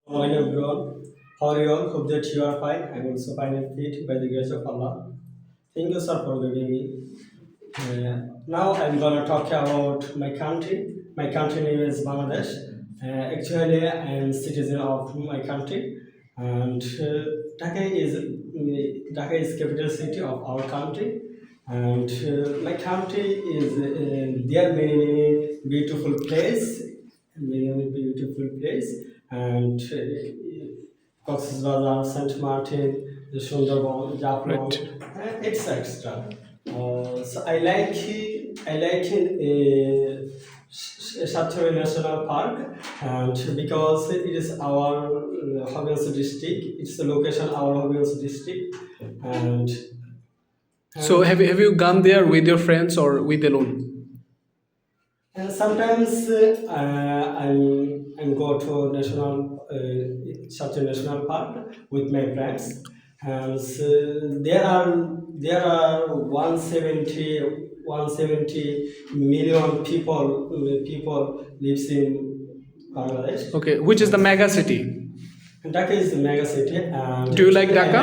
Morning everyone. How are you all? Hope that you are fine. I'm also fine and fit by the grace of Allah. Thank you, sir, for giving me. Now I'm gonna talk about my country. My country name is Bangladesh. Actually, I am citizen of my country, and Dhaka is capital city of our country. And my country is there are many beautiful place, and Cox's Bazar, Saint Martin, the Sundarban, Jaffna, Right. etc. So I like Sathya National Park, and because it is our Hobbions district, it's the location our Hobbions district, and So have you gone there with your friends or with alone? and sometimes I'm go to such a national park with my friends, and there are 170 million people lives in Bangladesh. Okay, which is the mega city? Dhaka is the mega city, and Do you like Dhaka?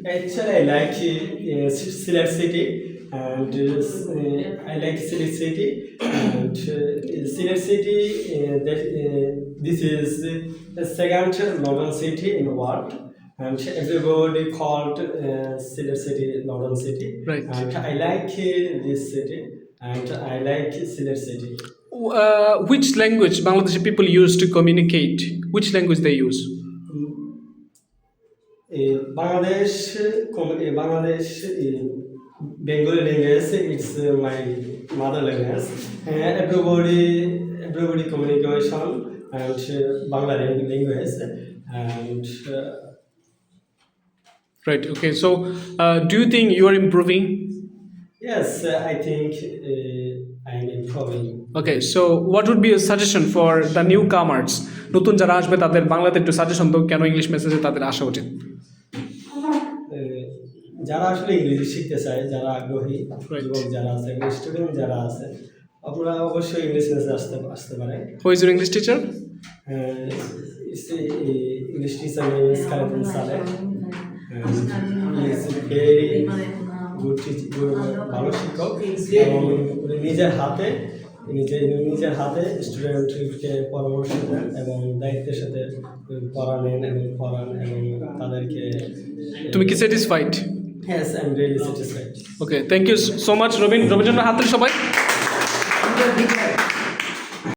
I like Sylhet city, and I like Sylhet city, and Sylhet city. This is the second northern city in the world, and everybody called Sylhet city northern city. Right. And I like this city, and I like Sylhet city. Which language Bangladeshi people use to communicate? Which language they use? Bangladesh Bengali language. It's my mother language. Everybody communication and Bangla language, and Right. Okay. So, do you think you are improving? yes, I think I'm improving. Okay. So, what would be a suggestion for the newcomers? নতুন যারা আসবে তাদের বাংলাতে একটু suggestion দাও কেন English মেসেজে তাদের আসা উচিত। যারা আসলে ইংরেজি শিখতে চায়, যারা আগ্রহী Right. যুবক যারা আছে, স্টুডেন্ট যারা আছে, আপনারা অবশ্যই ইংলিশ মেসেজ আসতে পারেন। Who is your English teacher? English teacher name is Khalid Saleh, and he is very good ভালো শিক্ষক, এবং উনি নিজের হাতে স্টুডেন্টকে পরামর্শ দেন এবং দায়িত্বের সাথে পড়ান এবং তাদেরকে তুমি কি satisfied? Yes, I'm really satisfied. Okay, thank you so much Robin. রবির জন্য হাত তালি সবাই।